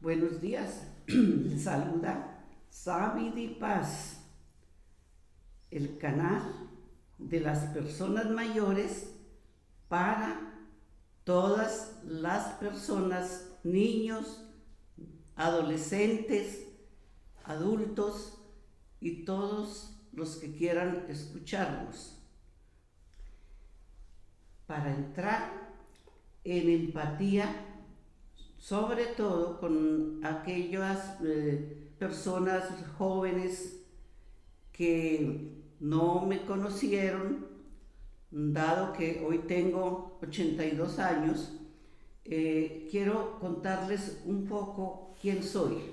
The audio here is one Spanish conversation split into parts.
Buenos días, les saluda Sabi Di Paz, el canal de las personas mayores para todas las personas, niños, adolescentes, adultos y todos los que quieran escucharnos, para entrar en empatía, sobre todo con aquellas personas jóvenes que no me conocieron, dado que hoy tengo 82 años. Quiero contarles un poco quién soy.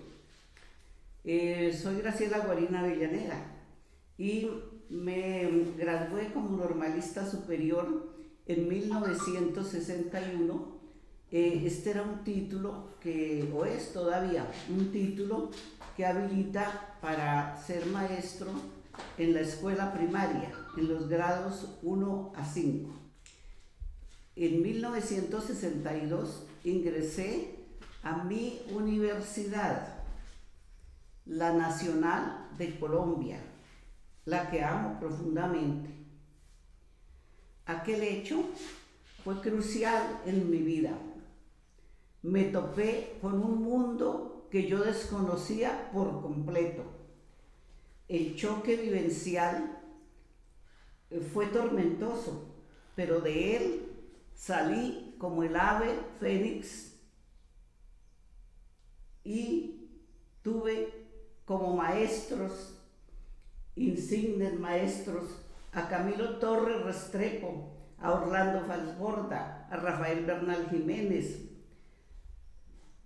Soy Graciela Guarina Avellaneda y me gradué como normalista superior en 1961. Este era un título o es todavía un título que habilita para ser maestro en la escuela primaria, en los grados 1 a 5. En 1962 ingresé a mi universidad, la Nacional de Colombia, la que amo profundamente. Aquel hecho fue crucial en mi vida. Me topé con un mundo que yo desconocía por completo. El choque vivencial fue tormentoso, pero de él salí como el ave fénix y tuve como maestros, insignes maestros, a Camilo Torres Restrepo, a Orlando Falsborda, a Rafael Bernal Jiménez,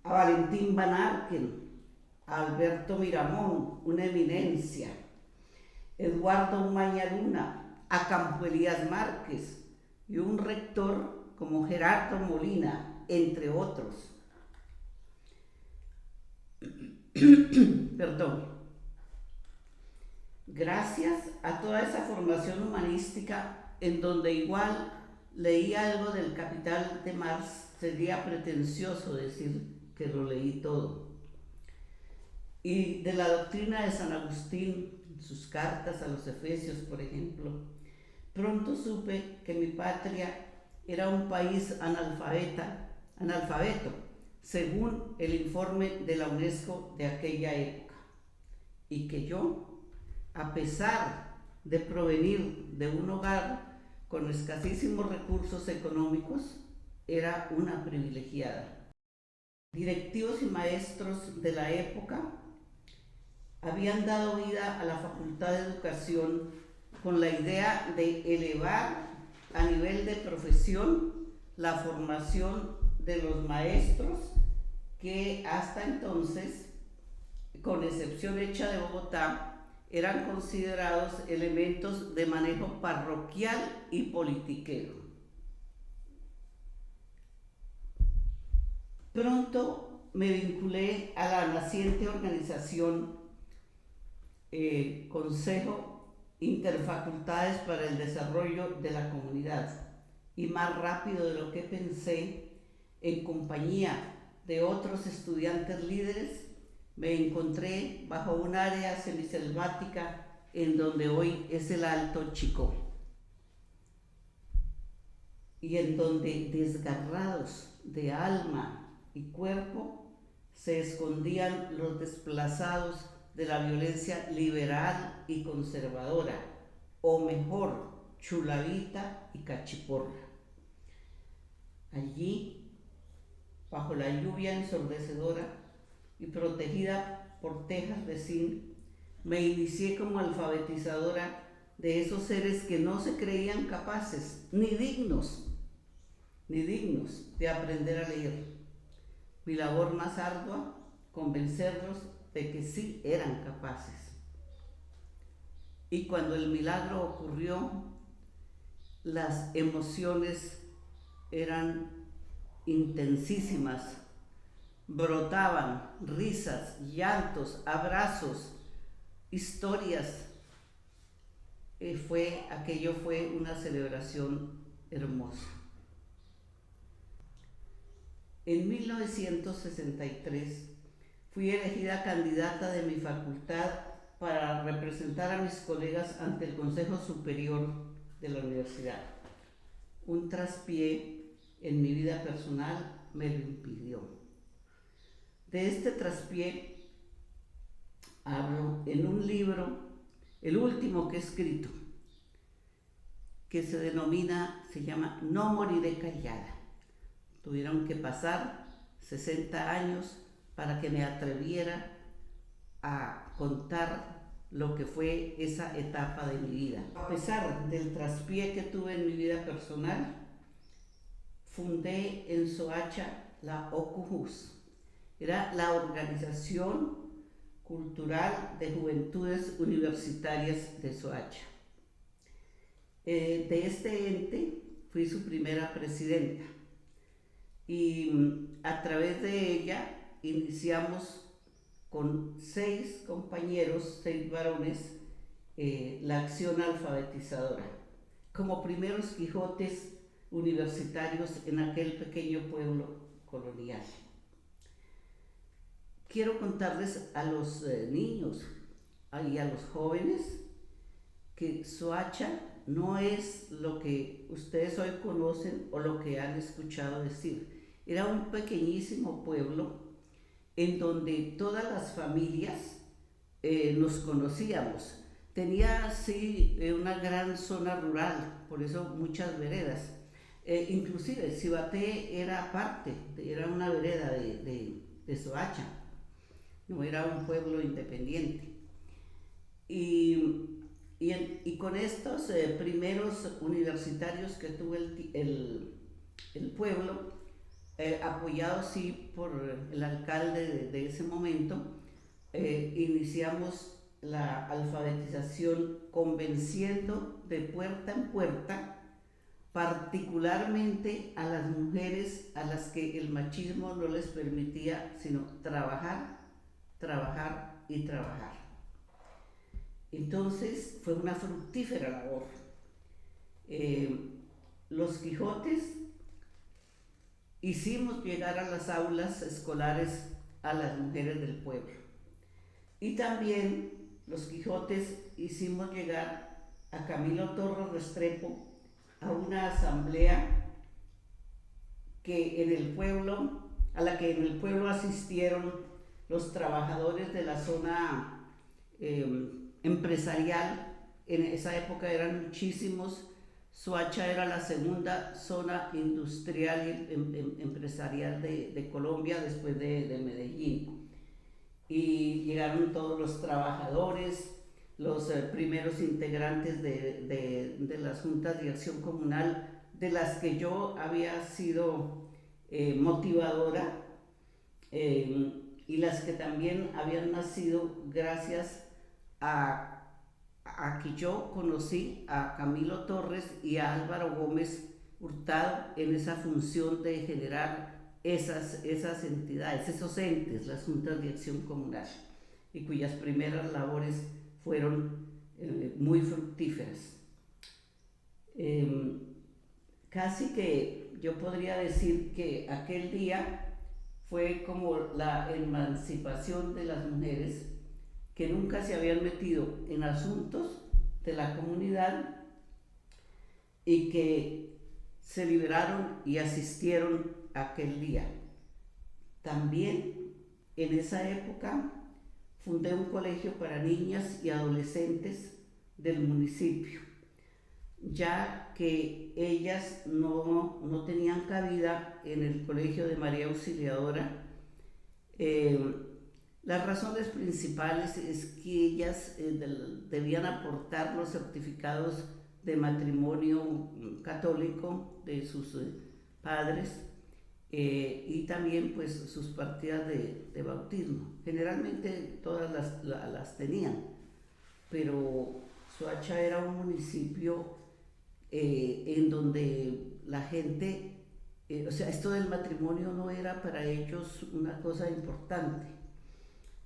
a Valentín Van Arken, a Alberto Miramón, una eminencia, Eduardo Umaña Luna, a Campo Elías Márquez y un rector como Gerardo Molina, entre otros. Perdón. Gracias a toda esa formación humanística, en donde igual leí algo del Capital de Marx, sería pretencioso decir que lo leí todo, y de la doctrina de San Agustín, sus cartas a los Efesios, por ejemplo, pronto supe que mi patria era un país analfabeto, según el informe de la UNESCO de aquella época, y que yo, a pesar de provenir de un hogar con escasísimos recursos económicos, era una privilegiada. Directivos y maestros de la época habían dado vida a la Facultad de Educación con la idea de elevar a nivel de profesión la formación de los maestros que hasta entonces, con excepción hecha de Bogotá, eran considerados elementos de manejo parroquial y politiquero. Pronto me vinculé a la naciente organización Consejo Interfacultades para el Desarrollo de la Comunidad, y más rápido de lo que pensé, en compañía de otros estudiantes líderes, me encontré bajo un área semiselvática en donde hoy es el Alto Chicó, y en donde, desgarrados de alma y cuerpo, se escondían los desplazados de la violencia liberal y conservadora, o mejor, chulavita y cachiporra. Allí, bajo la lluvia ensordecedora y protegida por tejas de zinc, me inicié como alfabetizadora de esos seres que no se creían capaces ni dignos de aprender a leer. Mi labor más ardua, convencerlos de que sí eran capaces. Y cuando el milagro ocurrió, las emociones eran intensísimas. Brotaban risas, llantos, abrazos, historias. Aquello fue una celebración hermosa. En 1963 fui elegida candidata de mi facultad para representar a mis colegas ante el Consejo Superior de la universidad. Un traspié en mi vida personal me lo impidió. De este traspié hablo en un libro, el último que he escrito, que se llama No moriré callada. Tuvieron que pasar 60 años para que me atreviera a contar lo que fue esa etapa de mi vida. A pesar del traspié que tuve en mi vida personal, fundé en Soacha la OCUJUS. Era la Organización Cultural de Juventudes Universitarias de Soacha. De este ente fui su primera presidenta y a través de ella iniciamos con 6 compañeros, 6 varones, la acción alfabetizadora, como primeros Quijotes universitarios en aquel pequeño pueblo colonial. Quiero contarles a los niños y a los jóvenes que Soacha no es lo que ustedes hoy conocen o lo que han escuchado decir. Era un pequeñísimo pueblo en donde todas las familias nos conocíamos. Tenía sí una gran zona rural, por eso muchas veredas. Inclusive Cibaté era parte, era una vereda de Soacha, no era un pueblo independiente. Y con estos primeros universitarios que tuvo el pueblo, apoyado sí por el alcalde de ese momento, iniciamos la alfabetización convenciendo de puerta en puerta, particularmente a las mujeres a las que el machismo no les permitía sino trabajar, trabajar y trabajar. Entonces fue una fructífera labor. Los Quijotes hicimos llegar a las aulas escolares a las mujeres del pueblo. Y también los Quijotes hicimos llegar a Camilo Torres Restrepo a una asamblea a la que en el pueblo asistieron los trabajadores de la zona empresarial. En esa época eran muchísimos. Soacha era la segunda zona industrial y empresarial de Colombia después de Medellín. Y llegaron todos los trabajadores, los primeros integrantes de las juntas de acción comunal, de las que yo había sido motivadora, y las que también habían nacido gracias a que yo conocí a Camilo Torres y a Álvaro Gómez Hurtado en esa función de generar esas entidades, esos entes, las juntas de acción comunal, y cuyas primeras labores fueron muy fructíferas. Casi que yo podría decir que aquel día fue como la emancipación de las mujeres que nunca se habían metido en asuntos de la comunidad y que se liberaron y asistieron aquel día. También en esa época fundé un colegio para niñas y adolescentes del municipio, ya que ellas no tenían cabida en el colegio de María Auxiliadora. Las razones principales es que ellas debían aportar los certificados de matrimonio católico de sus padres, y también pues sus partidas de bautismo. Generalmente todas las tenían, pero Soacha era un municipio en donde la gente, o sea, esto del matrimonio no era para ellos una cosa importante.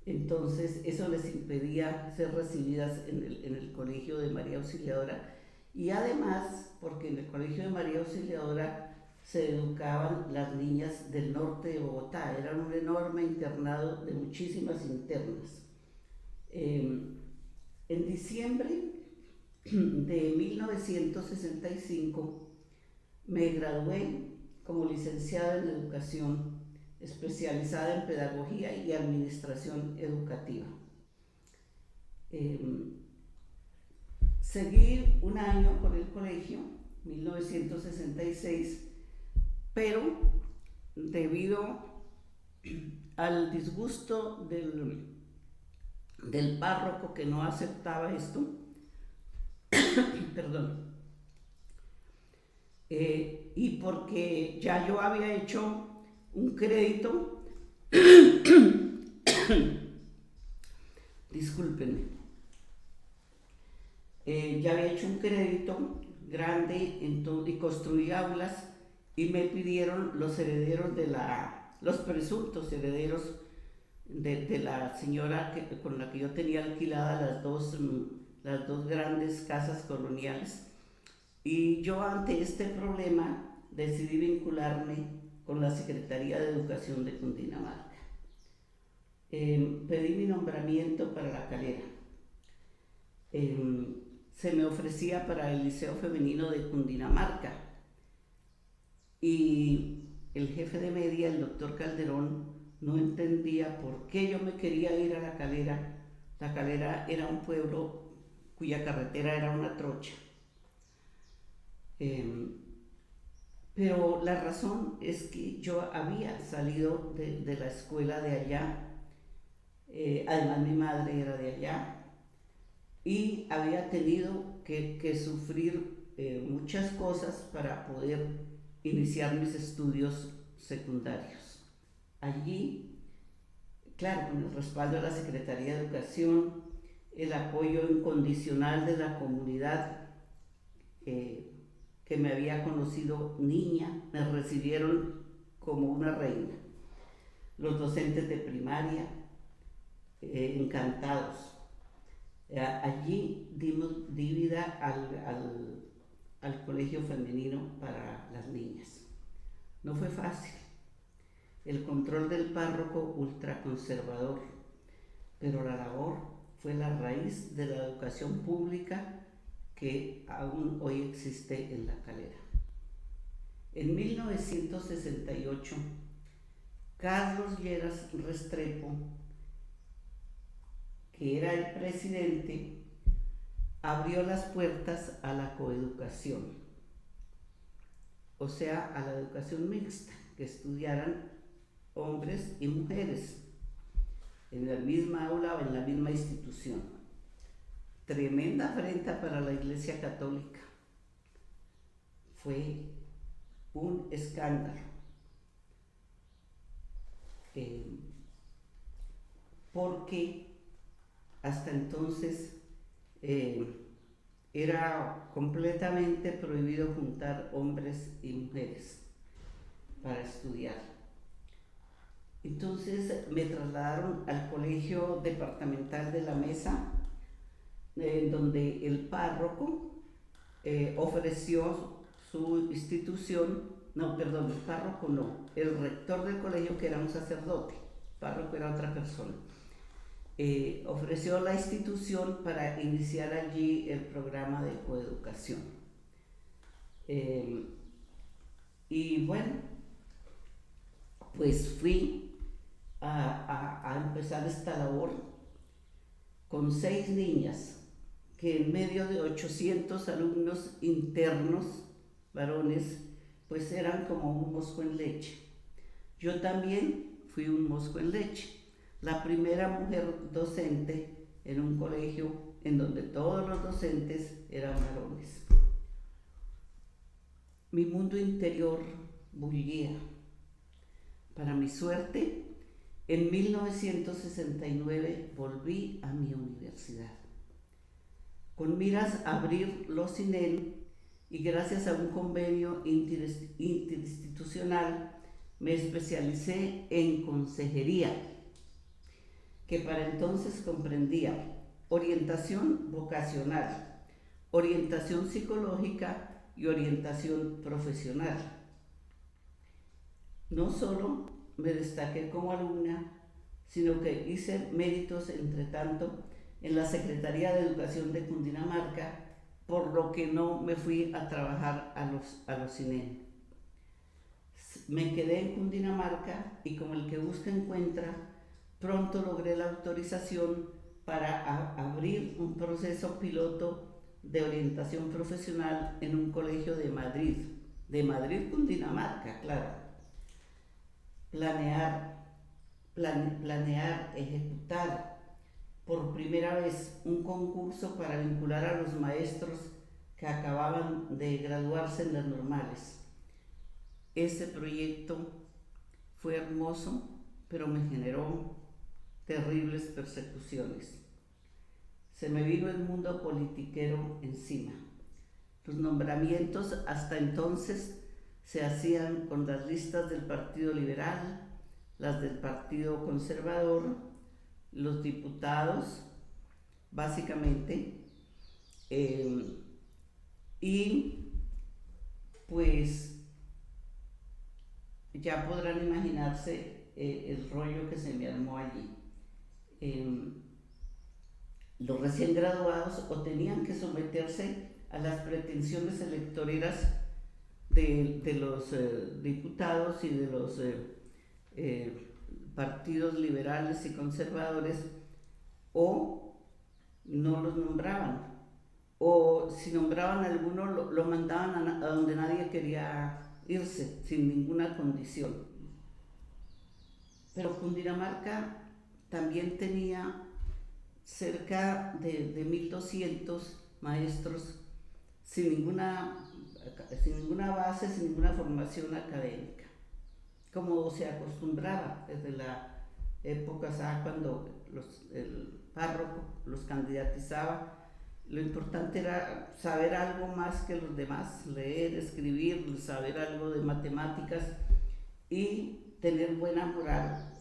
Entonces eso les impedía ser recibidas en el colegio de María Auxiliadora, y además porque en el colegio de María Auxiliadora se educaban las niñas del norte de Bogotá. Era un enorme internado de muchísimas internas. En diciembre de 1965 me gradué como licenciada en educación, especializada en pedagogía y administración educativa. Seguí un año con el colegio, 1966, pero debido al disgusto del párroco que no aceptaba esto, perdón, y porque ya yo había hecho un crédito, discúlpenme, ya había hecho un crédito grande y construí aulas y me pidieron los herederos los presuntos herederos de la señora con la que yo tenía alquiladas las dos grandes casas coloniales. Y yo ante este problema decidí vincularme con la Secretaría de Educación de Cundinamarca. Pedí mi nombramiento para La Calera. Se me ofrecía para el Liceo Femenino de Cundinamarca y el jefe de media, el doctor Calderón, no entendía por qué yo me quería ir a La Calera. La Calera era un pueblo cuya carretera era una trocha. Pero la razón es que yo había salido de la escuela de allá, además mi madre era de allá, y había tenido que sufrir muchas cosas para poder iniciar mis estudios secundarios. Allí, claro, con el respaldo de la Secretaría de Educación, el apoyo incondicional de la comunidad que me había conocido niña, me recibieron como una reina. Los docentes de primaria, encantados. Allí di vida al colegio femenino para las niñas. No fue fácil. El control del párroco ultraconservador, pero la labor fue la raíz de la educación pública que aún hoy existe en La Calera. En 1968, Carlos Lleras Restrepo, que era el presidente, abrió las puertas a la coeducación, o sea, a la educación mixta, que estudiaran hombres y mujeres en la misma aula o en la misma institución. Tremenda afrenta para la Iglesia Católica. Fue un escándalo. Porque hasta entonces era completamente prohibido juntar hombres y mujeres para estudiar. Entonces me trasladaron al Colegio Departamental de La Mesa, donde el párroco ofreció su institución, el rector del colegio, que era un sacerdote, el párroco era otra persona, ofreció la institución para iniciar allí el programa de coeducación. Y bueno, pues fui a empezar esta labor con 6 niñas, que en medio de 800 alumnos internos, varones, pues eran como un mosco en leche. Yo también fui un mosco en leche, la primera mujer docente en un colegio en donde todos los docentes eran varones. Mi mundo interior bullía. Para mi suerte, en 1969 volví a mi universidad, con miras a abrir los INEL, y gracias a un convenio interinstitucional me especialicé en consejería, que para entonces comprendía orientación vocacional, orientación psicológica y orientación profesional. No solo me destaqué como alumna, sino que hice méritos, entre tanto, en la Secretaría de Educación de Cundinamarca, por lo que no me fui a trabajar a los CINEN. Me quedé en Cundinamarca y como el que busca encuentra, pronto logré la autorización para abrir un proceso piloto de orientación profesional en un colegio de Madrid, Cundinamarca, claro. Planear, ejecutar por primera vez un concurso para vincular a los maestros que acababan de graduarse en las normales. Ese proyecto fue hermoso, pero me generó terribles persecuciones. Se me vino el mundo politiquero encima. Los nombramientos hasta entonces se hacían con las listas del Partido Liberal, las del Partido Conservador, los diputados, básicamente, y pues ya podrán imaginarse el rollo que se me armó allí. Los recién graduados o tenían que someterse a las pretensiones electoreras de los diputados y de los partidos liberales y conservadores, o no los nombraban, o si nombraban a alguno lo mandaban a donde nadie quería irse, sin ninguna condición. Pero Cundinamarca también tenía cerca de 1200 maestros sin ninguna base, sin ninguna formación académica, como se acostumbraba desde la época, ¿sabes? Cuando el párroco los candidatizaba. Lo importante era saber algo más que los demás, leer, escribir, saber algo de matemáticas y tener buena moral,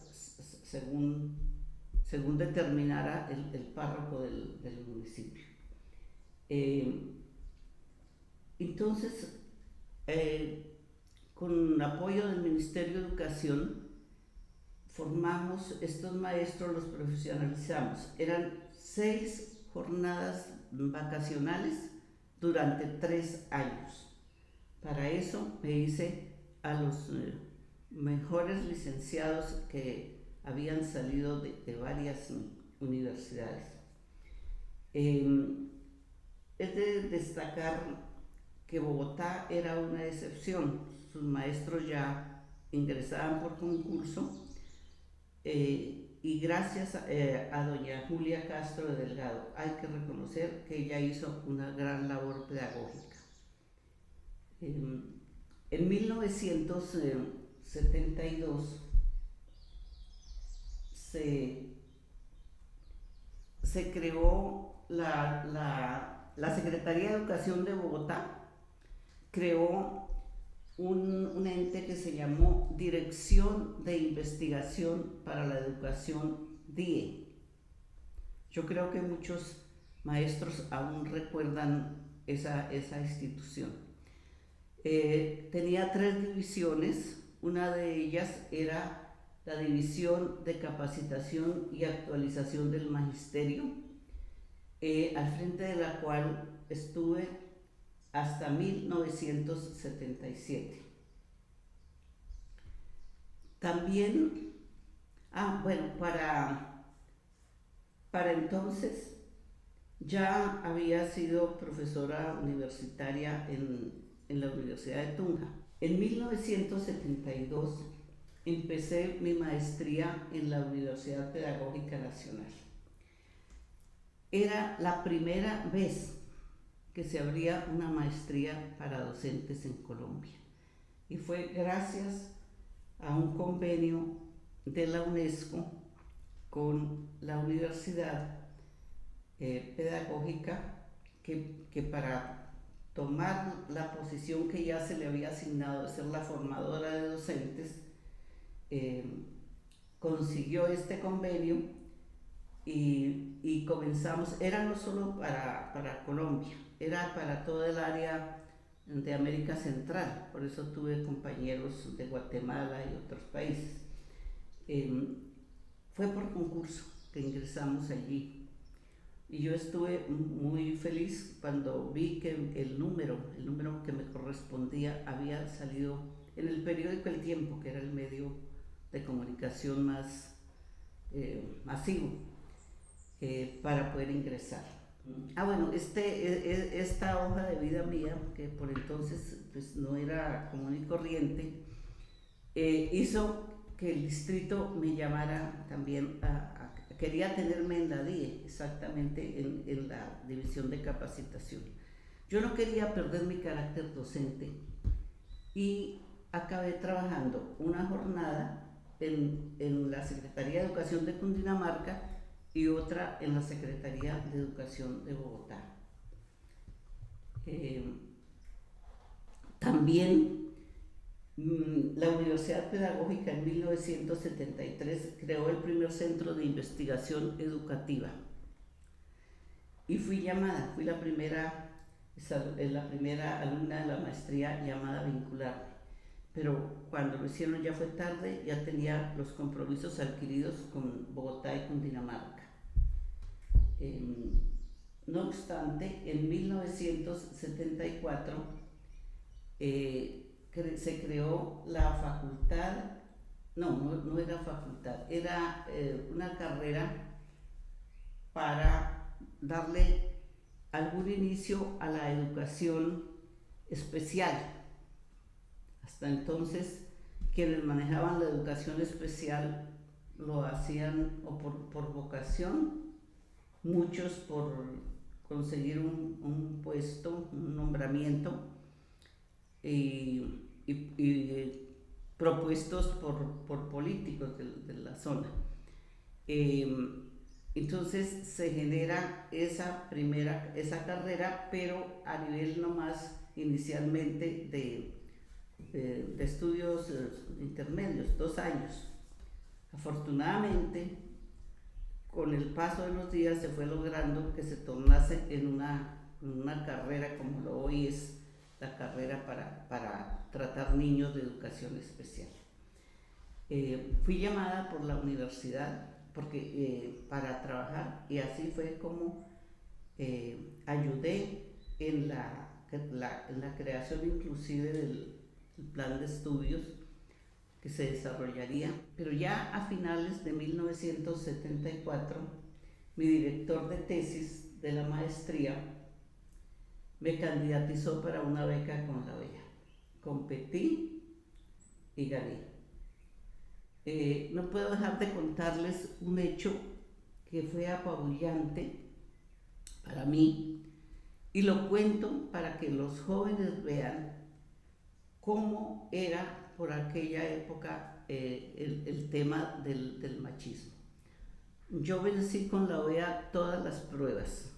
según determinara el párroco del municipio. Entonces, con apoyo del Ministerio de Educación, formamos estos maestros, los profesionalizamos. Eran 6 jornadas vacacionales durante 3 años. Para eso me hice a los mejores licenciados que habían salido de varias universidades. Es de destacar que Bogotá era una excepción. Sus maestros ya ingresaban por concurso, y gracias a doña Julia Castro de Delgado, hay que reconocer que ella hizo una gran labor pedagógica. En 1972 se creó la Secretaría de Educación de Bogotá, creó un ente que se llamó Dirección de Investigación para la Educación, DIE. Yo creo que muchos maestros aún recuerdan esa institución. Tenía 3 divisiones. Una de ellas era la División de Capacitación y Actualización del Magisterio, al frente de la cual estuve hasta 1977. También, para entonces ya había sido profesora universitaria en la Universidad de Tunja. En 1972 empecé mi maestría en la Universidad Pedagógica Nacional. Era la primera vez que se abría una maestría para docentes en Colombia, y fue gracias a un convenio de la UNESCO con la Universidad Pedagógica que para tomar la posición que ya se le había asignado de ser la formadora de docentes, consiguió este convenio y comenzamos. Era no solo para Colombia, era para todo el área de América Central, por eso tuve compañeros de Guatemala y otros países. Fue por concurso que ingresamos allí y yo estuve muy feliz cuando vi que el número que me correspondía había salido en el periódico El Tiempo, que era el medio de comunicación más masivo para poder ingresar. Bueno, esta hoja de vida mía, que por entonces pues, no era común y corriente, hizo que el distrito me llamara también quería tenerme en la DIE, exactamente en la división de capacitación. Yo no quería perder mi carácter docente y acabé trabajando una jornada en la Secretaría de Educación de Cundinamarca y otra en la Secretaría de Educación de Bogotá. También la Universidad Pedagógica en 1973 creó el primer centro de investigación educativa y fui la primera alumna de la maestría llamada a vincularme, pero cuando lo hicieron ya fue tarde, ya tenía los compromisos adquiridos con Bogotá y Cundinamarca. No obstante, en 1974 se creó la facultad, no era facultad, era una carrera para darle algún inicio a la educación especial. Hasta entonces, quienes manejaban la educación especial lo hacían o por vocación, muchos por conseguir un puesto, un nombramiento, y propuestos por políticos de la zona. Entonces se genera esa carrera, pero a nivel nomás inicialmente de estudios intermedios, 2 años. Afortunadamente, con el paso de los días se fue logrando que se tornase en una carrera como lo hoy es la carrera para tratar niños de educación especial. Fui llamada por la universidad para trabajar y así fue como ayudé en la creación inclusive del plan de estudios que se desarrollaría, pero ya a finales de 1974 mi director de tesis de la maestría me candidatizó para una beca con la OEA. Competí y gané. No puedo dejar de contarles un hecho que fue apabullante para mí y lo cuento para que los jóvenes vean cómo era por aquella época el tema del machismo. Yo vencí con la OEA todas las pruebas,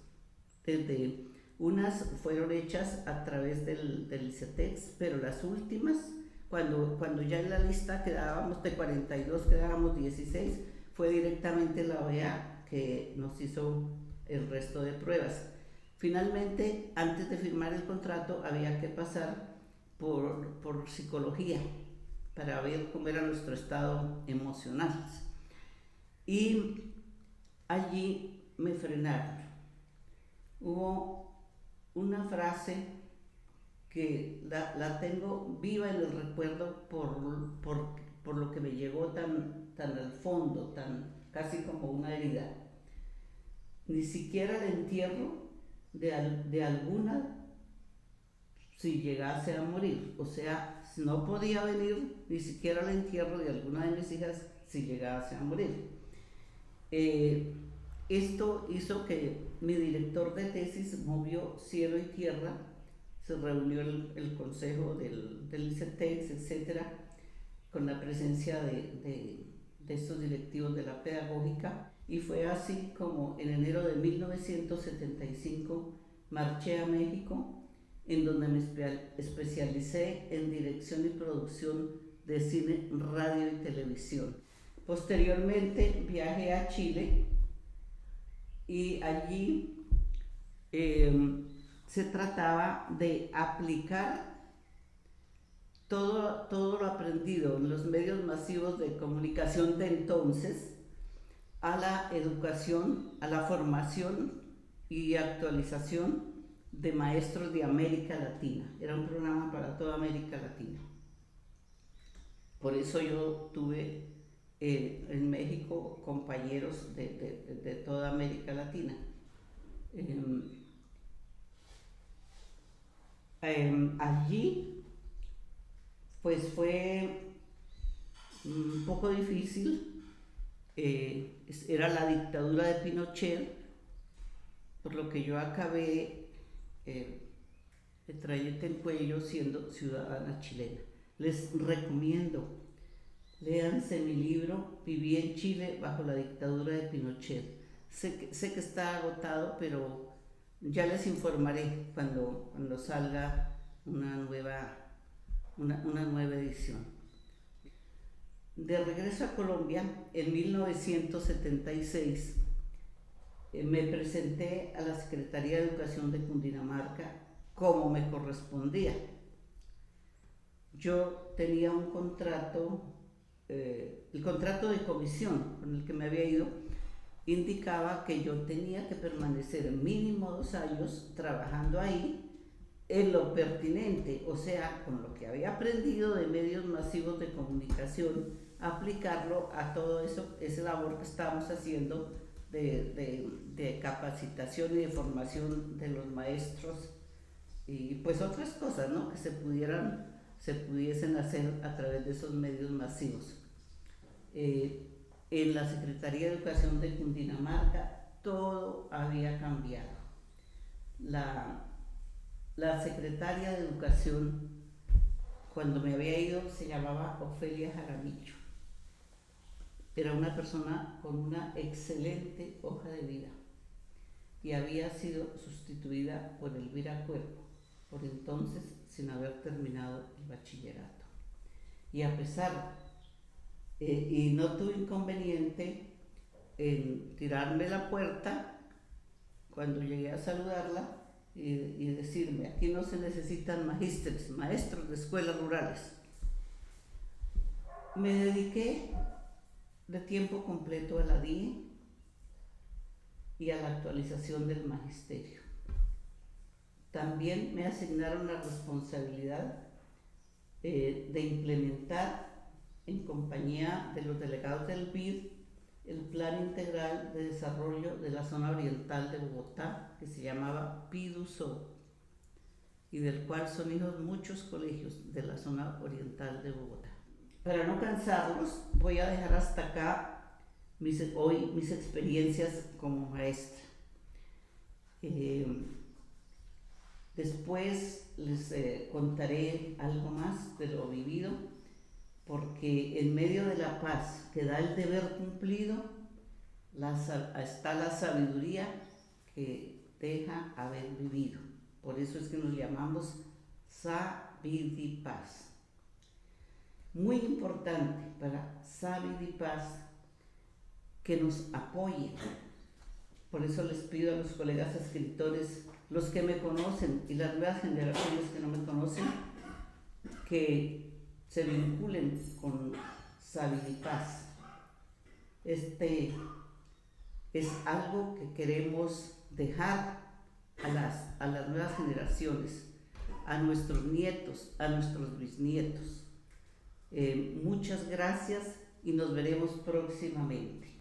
desde unas fueron hechas a través del ICETEX, pero las últimas, cuando ya en la lista quedábamos de 42, quedábamos 16, fue directamente la OEA que nos hizo el resto de pruebas. Finalmente, antes de firmar el contrato, había que pasar por psicología para ver cómo era nuestro estado emocional. Y allí me frenaron. Hubo una frase que la tengo viva en el recuerdo por lo que me llegó tan al fondo, casi como una herida. Ni siquiera el entierro de alguna si llegase a morir, o sea, no podía venir ni siquiera el entierro de alguna de mis hijas si llegase a morir. Esto hizo que mi director de tesis movió cielo y tierra, se reunió el consejo del ICETEX, etcétera, con la presencia de estos directivos de la pedagógica, y fue así como en enero de 1975 marché a México, en donde me especialicé en dirección y producción de cine, radio y televisión. Posteriormente viajé a Chile y allí se trataba de aplicar todo lo aprendido en los medios masivos de comunicación de entonces a la educación, a la formación y actualización de maestros de América Latina. Era un programa para toda América Latina. Por eso yo tuve en México compañeros de toda América Latina. Allí pues fue un poco difícil, era la dictadura de Pinochet, por lo que yo acabé de trayecto en cuello siendo ciudadana chilena. Les recomiendo, léanse mi libro Viví en Chile bajo la dictadura de Pinochet. Sé que está agotado, pero ya les informaré cuando salga una nueva edición. De regreso a Colombia, en 1976, me presenté a la Secretaría de Educación de Cundinamarca como me correspondía. Yo tenía un contrato, el contrato de comisión con el que me había ido indicaba que yo tenía que permanecer mínimo 2 años trabajando ahí en lo pertinente, o sea, con lo que había aprendido de medios masivos de comunicación, aplicarlo a todo eso, esa labor que estábamos haciendo de capacitación y de formación de los maestros y pues otras cosas, ¿no?, que se pudiesen hacer a través de esos medios masivos. En la Secretaría de Educación de Cundinamarca todo había cambiado. La secretaria de Educación, cuando me había ido, se llamaba Ofelia Jaramillo. Era una persona con una excelente hoja de vida y había sido sustituida por Elvira Cuervo, por entonces sin haber terminado el bachillerato. Y a pesar, y no tuve inconveniente en tirarme la puerta cuando llegué a saludarla y decirme: aquí no se necesitan maestros de escuelas rurales. Me dediqué de tiempo completo a la DIE y a la actualización del magisterio. También me asignaron la responsabilidad de implementar, en compañía de los delegados del BID, el Plan Integral de Desarrollo de la Zona Oriental de Bogotá, que se llamaba PIDUSO, y del cual son hijos muchos colegios de la zona oriental de Bogotá. Para no cansarlos, voy a dejar hasta acá hoy mis experiencias como maestra. Después les contaré algo más de lo vivido, porque en medio de la paz que da el deber cumplido está la sabiduría que deja haber vivido. Por eso es que nos llamamos Savidipaz. Muy importante para Savidipaz que nos apoyen. Por eso les pido a los colegas escritores, los que me conocen y las nuevas generaciones que no me conocen, que se vinculen con Savidipaz. Este es algo que queremos dejar a las nuevas generaciones, a nuestros nietos, a nuestros bisnietos. Muchas gracias y nos veremos próximamente.